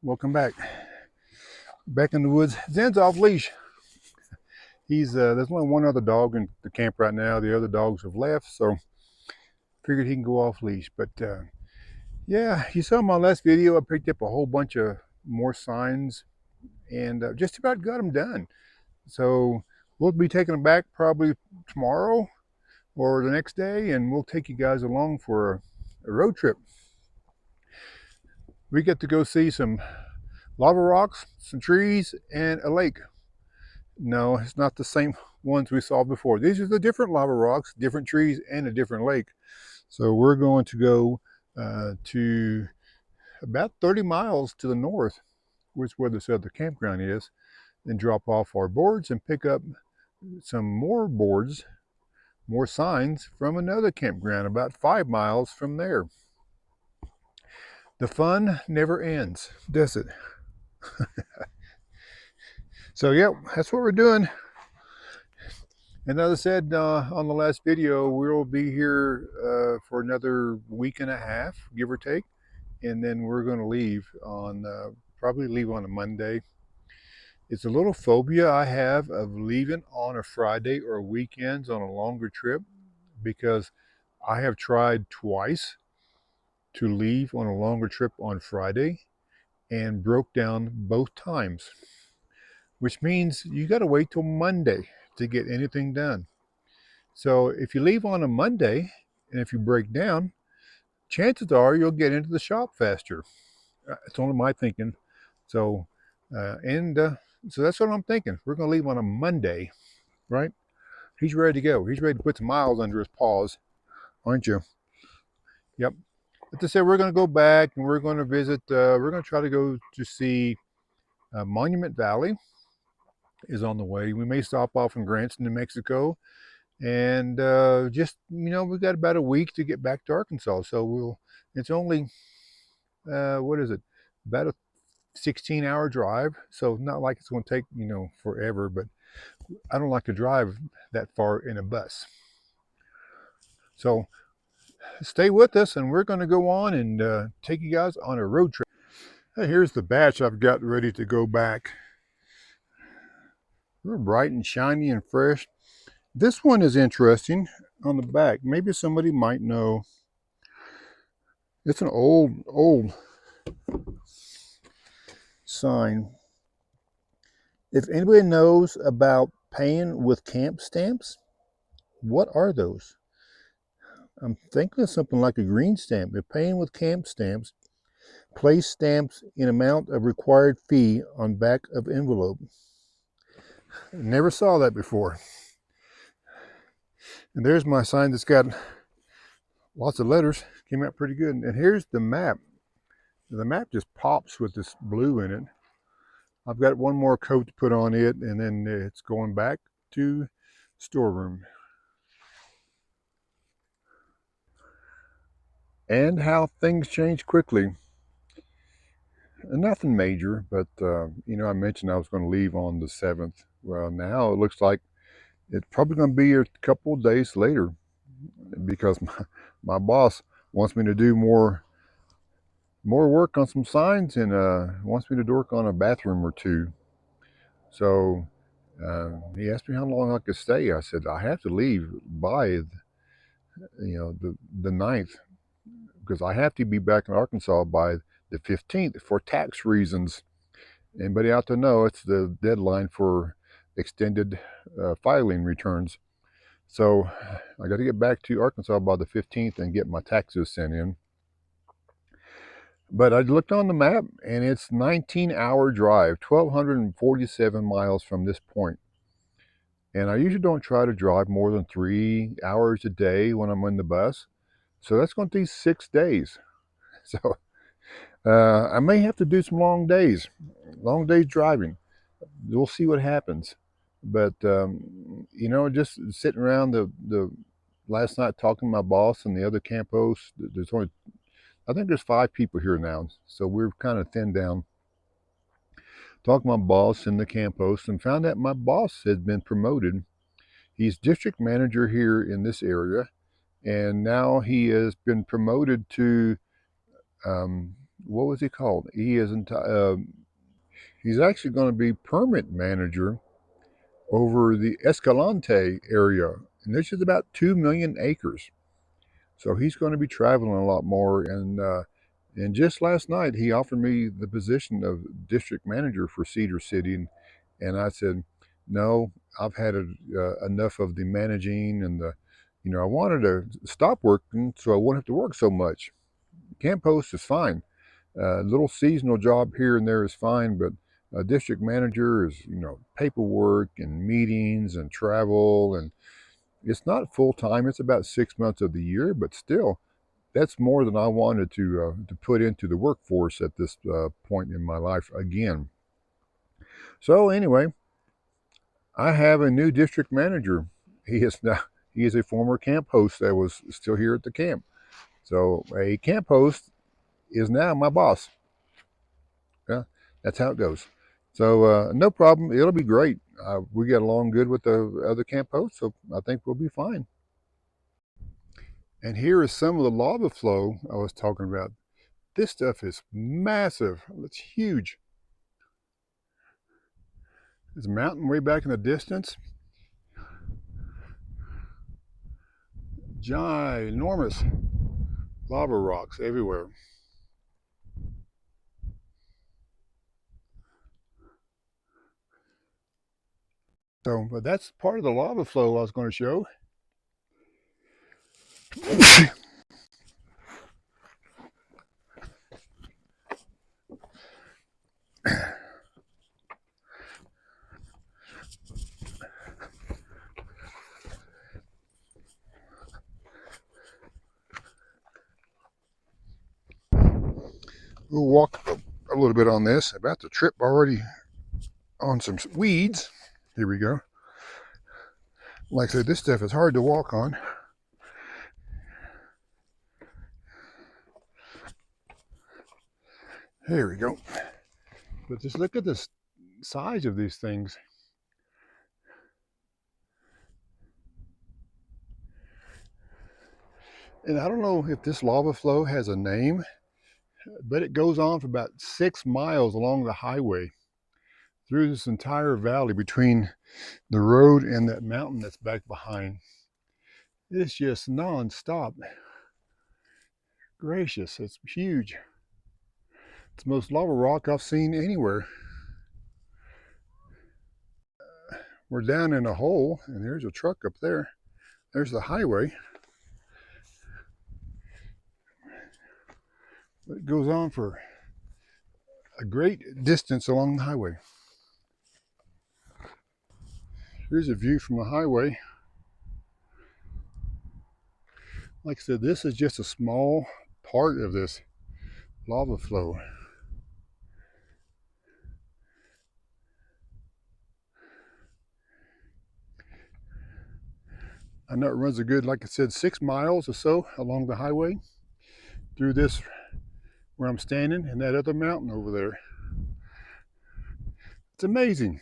Welcome back. Back in the woods. Zen's off leash. There's only one other dog in the camp right now. The other dogs have left, so figured he can go off leash. But yeah, you saw my last video. I picked up a whole bunch of more signs and just about got them done. So we'll be taking them back probably tomorrow or the next day, and we'll take you guys along for a road trip. We get to go see some lava rocks, some trees, and a lake. No, it's not the same ones we saw before. These are the different lava rocks, different trees, and a different lake. So we're going to go to about 30 miles to the north, which is where this other campground is, and drop off our boards and pick up some more boards, more signs from another campground about 5 miles from there. The fun never ends, does it? So yeah, that's what we're doing. And as I said on the last video, we'll be here for another week and a half, give or take. And then we're going to leave on, probably leave on a Monday. It's a little phobia I have of leaving on a Friday or weekends on a longer trip, because I have tried twice to leave on a longer trip on Friday and broke down both times, which means you got to wait till Monday to get anything done. So if you leave on a Monday and if you break down, chances are you'll get into the shop faster. It's only my thinking. So, so that's what I'm thinking. We're going to leave on a Monday, right? He's ready to go. He's ready to put some miles under his paws, aren't you? Yep. But to say we're going to go back and we're going to visit, we're going to try to go to see Monument Valley is on the way. We may stop off in Grants, New Mexico. And just, we've got about a week to get back to Arkansas. So it's only, what is it? About a 16-hour drive. So not like it's going to take, forever, but I don't like to drive that far in a bus. So stay with us and we're going to go on and take you guys on a road trip. Here's the batch I've got ready to go back. They're bright and shiny and fresh. This one is interesting on the back. Maybe somebody might know. It's an old sign. If anybody knows about paying with camp stamps, what are those? I'm thinking of something like a green stamp. If paying with camp stamps, place stamps in amount of required fee on back of envelope. Never saw that before. And there's my sign that's got lots of letters. Came out pretty good. And here's the map. The map just pops with this blue in it. I've got one more coat to put on it, and then it's going back to storeroom. And how things change quickly. Nothing major, but I mentioned I was going to leave on the 7th. Well, now it looks like it's probably going to be a couple of days later, because my boss wants me to do more work on some signs, and wants me to work on a bathroom or two. So he asked me how long I could stay. I said I have to leave by the 9th, because I have to be back in Arkansas by the 15th for tax reasons. Anybody out there know it's the deadline for extended filing returns. So I got to get back to Arkansas by the 15th and get my taxes sent in. But I looked on the map and it's 19-hour drive, 1,247 miles from this point. And I usually don't try to drive more than 3 hours a day when I'm on the bus. So that's going to be 6 days. So I may have to do some long days driving. We'll see what happens. But, just sitting around the last night talking to my boss and the other camp hosts, I think there's 5 people here now. So we're kind of thinned down. Talked to my boss and the camp host and found out my boss had been promoted. He's district manager here in this area. And now he has been promoted to what was he called? He's actually going to be permit manager over the Escalante area, and this is about 2 million acres. So he's going to be traveling a lot more. And just last night, he offered me the position of district manager for Cedar City, and I said, no, I've had enough of the managing and I wanted to stop working so I wouldn't have to work so much. Camp host is fine. A little seasonal job here and there is fine, but a district manager is, paperwork and meetings and travel, and it's not full time. It's about 6 months of the year, but still, that's more than I wanted to put into the workforce at this point in my life again. So anyway, I have a new district manager. He is a former camp host that was still here at the camp. So a camp host is now my boss. Yeah, that's how it goes. So no problem. It'll be great. We get along good with the other camp hosts, so I think we'll be fine. And here is some of the lava flow I was talking about. This stuff is massive. It's huge. There's a mountain way back in the distance. Ginormous lava rocks everywhere. So, but that's part of the lava flow I was going to show. We'll walk a little bit on this. About to trip already on some weeds. Here we go. Like I said, this stuff is hard to walk on. Here we go. But just look at the size of these things. And I don't know if this lava flow has a name, but it goes on for about 6 miles along the highway through this entire valley between the road and that mountain that's back behind. It's just non-stop. Gracious, it's huge. It's the most lava rock I've seen anywhere. We're down in a hole, and there's a truck up there. There's the highway. It goes on for a great distance along the highway. Here's a view from the highway. Like I said, this is just a small part of this lava flow. I know it runs a good, like I said, 6 miles or so along the highway through this where I'm standing and that other mountain over there. It's amazing.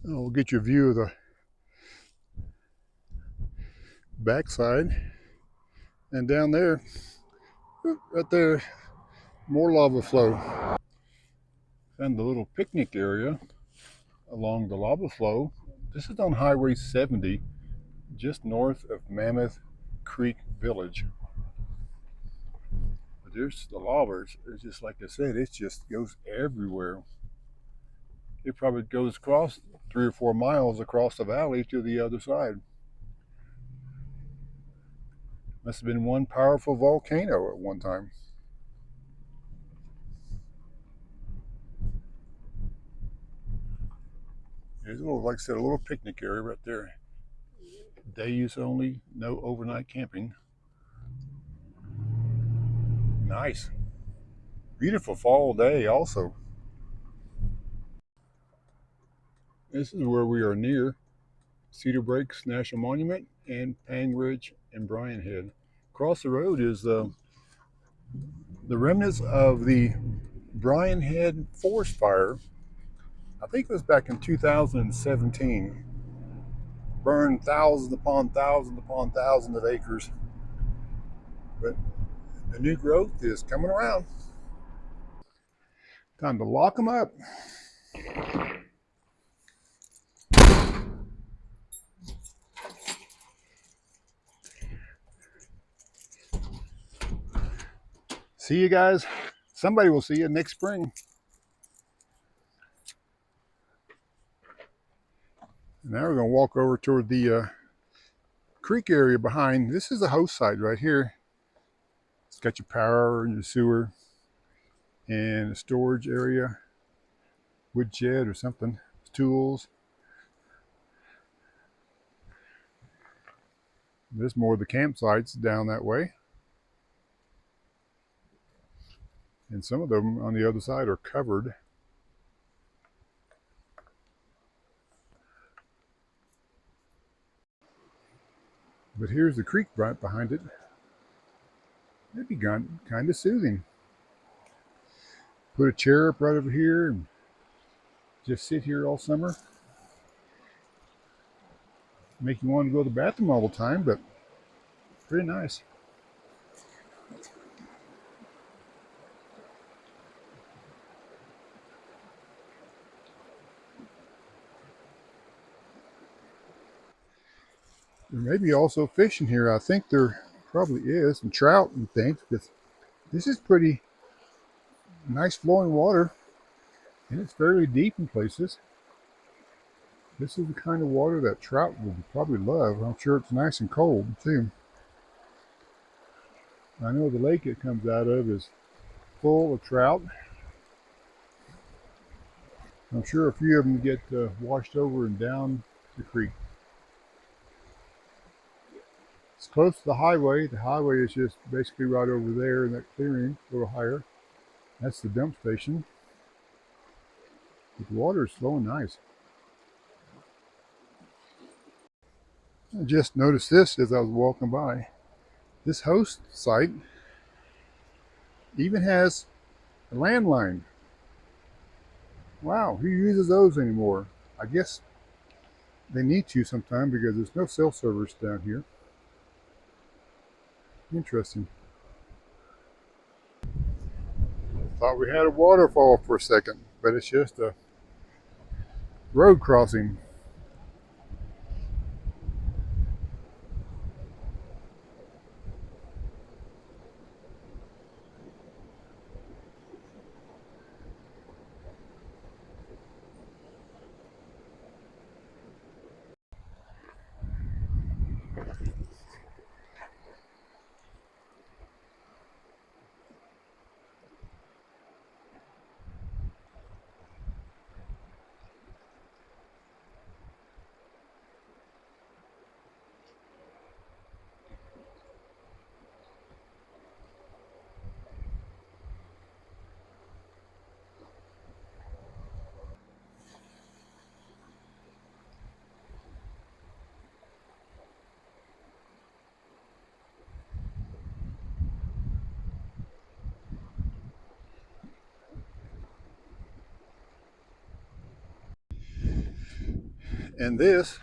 Oh, we'll get you a view of the backside. And down there, right there, more lava flow. And the little picnic area along the lava flow. This is on Highway 70, just north of Mammoth Creek Village. But there's the lava. It's just like I said, it just goes everywhere. It probably goes across 3 or 4 miles across the valley to the other side. Must have been one powerful volcano at one time. There's a little, like I said, a little picnic area right there. Day use only, no overnight camping. Nice. Beautiful fall day also. This is where we are near Cedar Breaks National Monument and Panguitch and Bryan Head. Across the road is the remnants of the Bryan Head forest fire. I think it was back in 2017. Burned thousands upon thousands upon thousands of acres. But The new growth is coming around. Time to lock them up. See you guys. Somebody will see you next spring. Now we're going to walk over toward the creek area behind. This is the host site right here. It's got your power and your sewer and a storage area, wood shed or something, tools. There's more of the campsites down that way. And some of them on the other side are covered. But here's the creek right behind it. It'd be kind of soothing. Put a chair up right over here and just sit here all summer. Make you want to go to the bathroom all the time, but pretty nice. There may be also fish in here. I think there probably is, and trout and things, because this is pretty nice flowing water, and it's fairly deep in places. This is the kind of water that trout would probably love. I'm sure it's nice and cold, too. I know the lake it comes out of is full of trout. I'm sure a few of them get washed over and down the creek. It's close to the highway. The highway is just basically right over there in that clearing, a little higher. That's the dump station. But the water is flowing nice. I just noticed this as I was walking by. This host site even has a landline. Wow, who uses those anymore? I guess they need to sometime because there's no cell service down here. Interesting. Thought we had a waterfall for a second, but it's just a road crossing. And this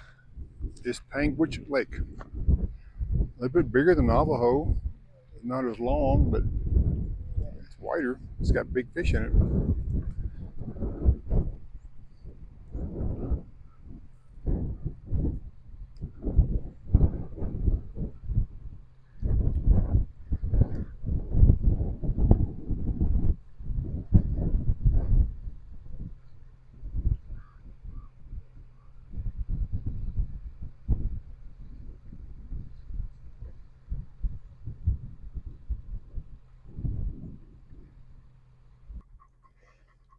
is Panguitch Lake. A little bit bigger than Navajo. Not as long, but it's wider. It's got big fish in it.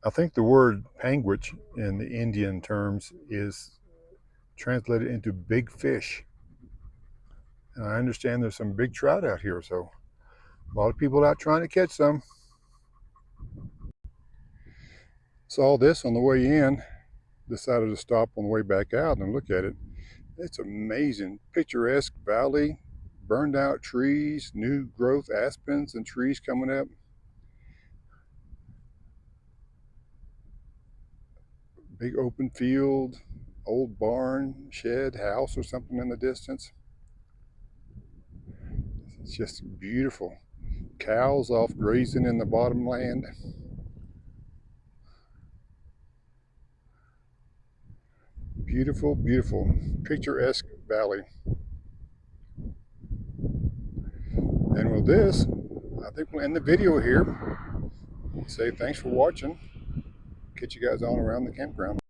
I think the word Panguitch in the Indian terms is translated into big fish. And I understand there's some big trout out here, so a lot of people out trying to catch some. Saw this on the way in, decided to stop on the way back out and look at it. It's amazing. Picturesque valley, burned out trees, new growth aspens and trees coming up. Big open field, old barn, shed, house or something in the distance. It's just beautiful. Cows off grazing in the bottomland. Beautiful, beautiful, picturesque valley. And with this, I think we'll end the video here. Say thanks for watching. Catch you guys on around the campground.